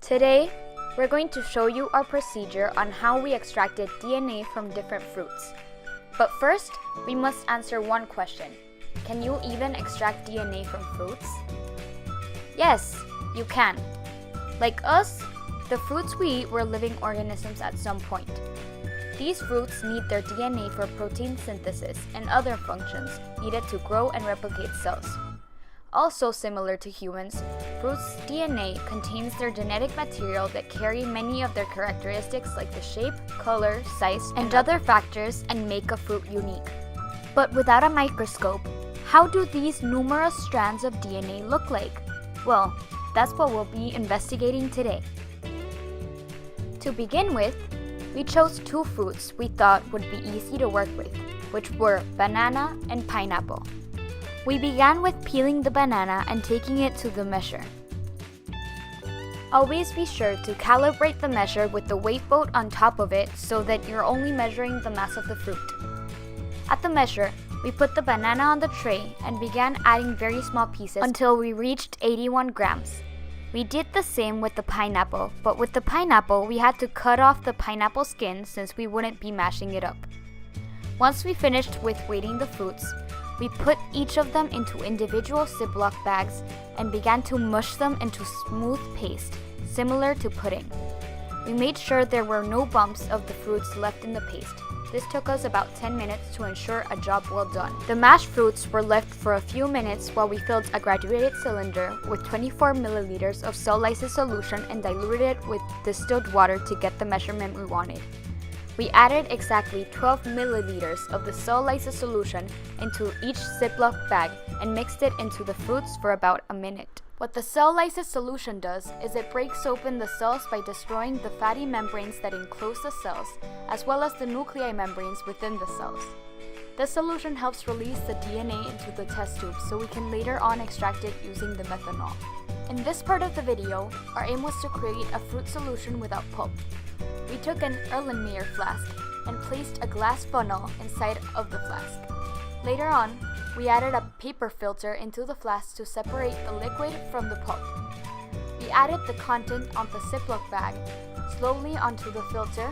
Today, we're going to show you our procedure on how we extracted DNA from different fruits. But first, we must answer one question. Can you even extract DNA from fruits? Yes, you can. Like us, the fruits we eat were living organisms at some point. These fruits need their DNA for protein synthesis and other functions needed to grow and replicate cells. Also similar to humans, fruits' DNA contains their genetic material that carry many of their characteristics like the shape, color, size, and other factors and make a fruit unique. But without a microscope, how do these numerous strands of DNA look like? Well, that's what we'll be investigating today. To begin with, we chose two fruits we thought would be easy to work with, which were banana and pineapple. We began with peeling the banana and taking it to the measure. Always be sure to calibrate the measure with the weight boat on top of it so that you're only measuring the mass of the fruit. At the measure, we put the banana on the tray and began adding very small pieces until we reached 81 grams. We did the same with the pineapple, but with the pineapple, we had to cut off the pineapple skin since we wouldn't be mashing it up. Once we finished with weighting the fruits, we put each of them into individual Ziploc bags and began to mush them into smooth paste, similar to pudding. We made sure there were no bumps of the fruits left in the paste. This took us about 10 minutes to ensure a job well done. The mashed fruits were left for a few minutes while we filled a graduated cylinder with 24 milliliters of cell lysis solution and diluted it with distilled water to get the measurement we wanted. We added exactly 12 milliliters of the cell lysis solution into each Ziploc bag and mixed it into the fruits for about a minute. What the cell lysis solution does is it breaks open the cells by destroying the fatty membranes that enclose the cells, as well as the nuclei membranes within the cells. This solution helps release the DNA into the test tube so we can later on extract it using the methanol. In this part of the video, our aim was to create a fruit solution without pulp. We took an Erlenmeyer flask and placed a glass funnel inside of the flask. Later on, we added a paper filter into the flask to separate the liquid from the pulp. We added the content on the Ziploc bag slowly onto the filter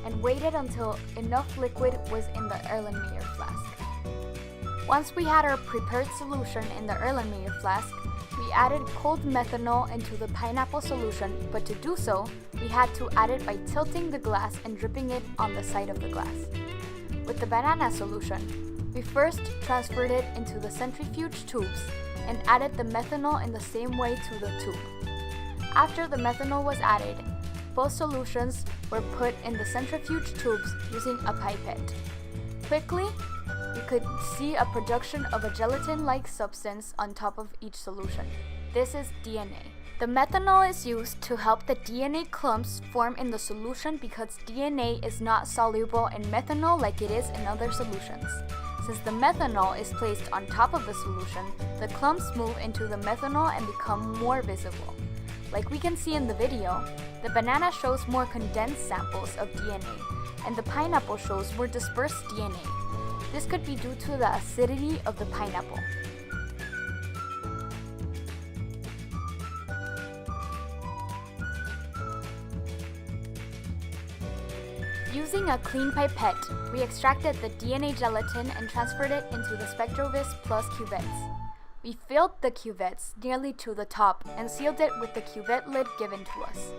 and waited until enough liquid was in the Erlenmeyer flask. Once we had our prepared solution in the Erlenmeyer flask, we added cold methanol into the pineapple solution, but to do so, we had to add it by tilting the glass and dripping it on the side of the glass. With the banana solution, we first transferred it into the centrifuge tubes and added the methanol in the same way to the tube. After the methanol was added, both solutions were put in the centrifuge tubes using a pipette. Quickly, we could see a production of a gelatin-like substance on top of each solution. This is DNA. The methanol is used to help the DNA clumps form in the solution because DNA is not soluble in methanol like it is in other solutions. Since the methanol is placed on top of the solution, the clumps move into the methanol and become more visible. Like we can see in the video, the banana shows more condensed samples of DNA, and the pineapple shows more dispersed DNA. This could be due to the acidity of the pineapple. Using a clean pipette, we extracted the DNA gelatin and transferred it into the Spectrovis Plus cuvettes. We filled the cuvettes nearly to the top and sealed it with the cuvette lid given to us.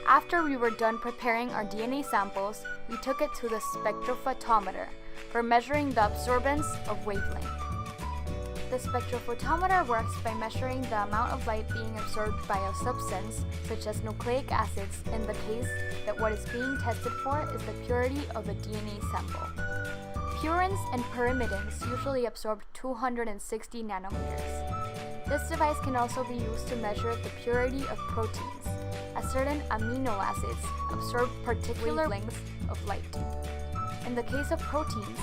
After we were done preparing our DNA samples, we took it to the spectrophotometer for measuring the absorbance of wavelength. The spectrophotometer works by measuring the amount of light being absorbed by a substance, such as nucleic acids, in the case that what is being tested for is the purity of the DNA sample. Purines and pyrimidines usually absorb 260 nanometers. This device can also be used to measure the purity of proteins, as certain amino acids absorb particular lengths of light. In the case of proteins,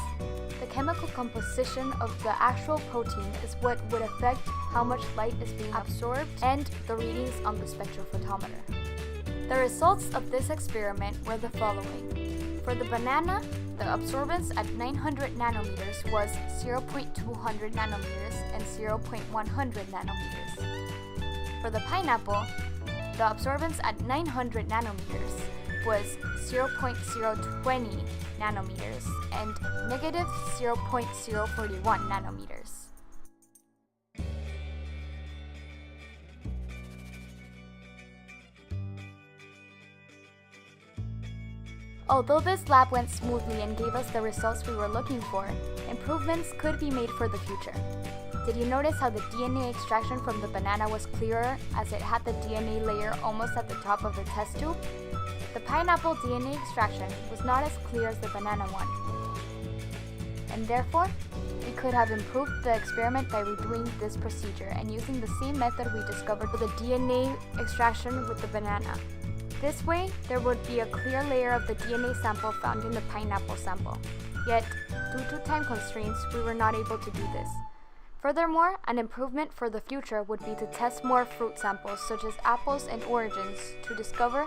the chemical composition of the actual protein is what would affect how much light is being absorbed and the readings on the spectrophotometer. The results of this experiment were the following. For the banana, the absorbance at 900 nanometers was 0.200 nanometers and 0.100 nanometers. For the pineapple, the absorbance at 900 nanometers was 0.020 nanometers and negative 0.041 nanometers. Although this lab went smoothly and gave us the results we were looking for, improvements could be made for the future. Did you notice how the DNA extraction from the banana was clearer as it had the DNA layer almost at the top of the test tube? The pineapple DNA extraction was not as clear as the banana one, and therefore, we could have improved the experiment by redoing this procedure and using the same method we discovered for the DNA extraction with the banana. This way, there would be a clear layer of the DNA sample found in the pineapple sample. Yet, due to time constraints, we were not able to do this. Furthermore, an improvement for the future would be to test more fruit samples such as apples and oranges to discover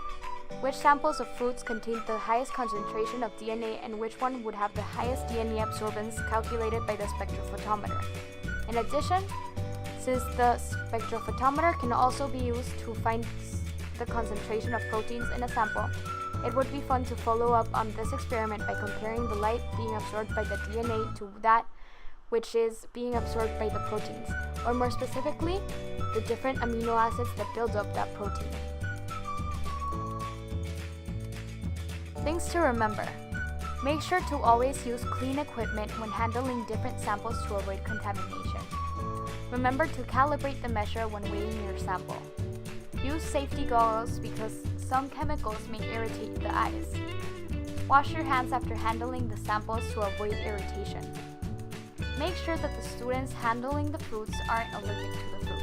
which samples of fruits contained the highest concentration of DNA and which one would have the highest DNA absorbance calculated by the spectrophotometer. In addition, since the spectrophotometer can also be used to find the concentration of proteins in a sample, it would be fun to follow up on this experiment by comparing the light being absorbed by the DNA to that which is being absorbed by the proteins, or more specifically, the different amino acids that build up that protein. Things to remember. Make sure to always use clean equipment when handling different samples to avoid contamination. Remember to calibrate the measure when weighing your sample. Use safety goggles because some chemicals may irritate the eyes. Wash your hands after handling the samples to avoid irritation. Make sure that the students handling the fruits aren't allergic to the fruit.